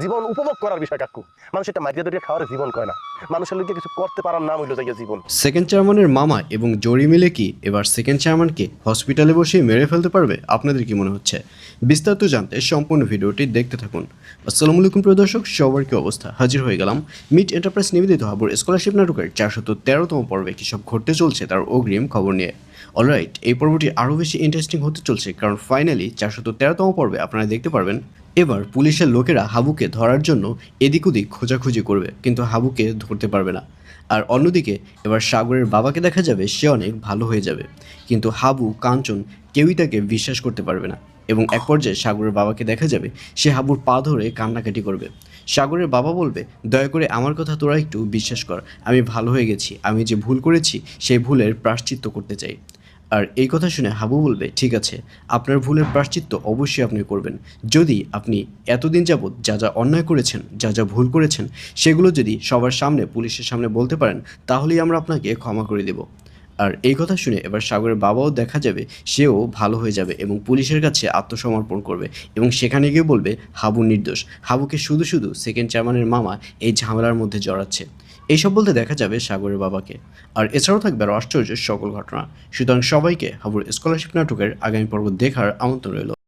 জীবন উপভোগ করার বিষয় কাকু। মানুষ এটা মাইরিয়া দরিয়া খাওয়ার জীবন কয় না, মানুষের লোকে কিছু করতে পারার নাম হইলো যাইয়া জীবন। সেকেন্ড চেয়ারম্যানের মামা এবং জরি মিলে কি এবার সেকেন্ড চেয়ারম্যানকে হসপিটালে বসে মেরে ফেলতে পারবে? আপনাদের কি মনে হচ্ছে? বিস্তারিত জানতে সম্পূর্ণ ভিডিওটি দেখতে থাকুন। আসসালামু আলাইকুম প্রিয় দর্শক, সবার কি অবস্থা? হাজির হয়ে গেলাম মিট এন্টারপ্রাইজ নিবেদিত হাবুর স্কলারশিপ নাটকের 413তম পর্বে কী সব ঘটতে চলছে তার অগ্রিম খবর নিয়ে। অলরাইট, এই পর্বটি আরও বেশি ইন্টারেস্টিং হতে চলছে, কারণ ফাইনালি 413তম পর্বে আপনারা দেখতে পারবেন এবার পুলিশের লোকেরা হাবুকে ধরার জন্য এদিক ওদিক খোঁজাখুঁজি করবে, কিন্তু হাবুকে ধরতে পারবে না। আর অন্যদিকে এবার সাগরের বাবাকে দেখা যাবে সে অনেক ভালো হয়ে যাবে, কিন্তু হাবু, কাঞ্চন কেউই তাকে বিশ্বাস করতে পারবে না। এবং এক পর্যায়ে সাগরের বাবাকে দেখা যাবে সে হাবুর পা ধরে কান্নাকাটি করবে। সাগরের বাবা বলবে, দয়া করে আমার কথা তোরা একটু বিশ্বাস কর, আমি ভালো হয়ে গেছি, আমি যে ভুল করেছি সেই ভুলের প্রায়শ্চিত্ত করতে চাই। আর এই কথা শুনে হাবু বলবে, ঠিক আছে, আপনার ভুলের প্রায়শ্চিত্ত অবশ্যই আপনি করবেন। যদি আপনি এতদিন যাবৎ যা যা অন্যায় করেছেন, যা যা ভুল করেছেন, সেগুলো যদি সবার সামনে, পুলিশের সামনে বলতে পারেন, তাহলেই আমরা আপনাকে ক্ষমা করে দেব। আর এই কথা শুনে এবার সাগরের বাবাও দেখা যাবে সেও ভালো হয়ে যাবে এবং পুলিশের কাছে আত্মসমর্পণ করবে এবং সেখানে গিয়ে বলবে হাবু নির্দোষ, হাবুকে শুধু শুধু সেকেন্ড চেয়ারম্যানের মামা এই ঝামেলার মধ্যে জড়াচ্ছে। এইসব বলতে দেখা যাবে সাগরের বাবাকে। আর এছাড়াও থাকবে আরও আশ্চর্যের সকল ঘটনা। সুতরাং সবাইকে হাবুর স্কলারশিপ নাটকের আগামী পর্ব দেখার আমন্ত্রণ রইল।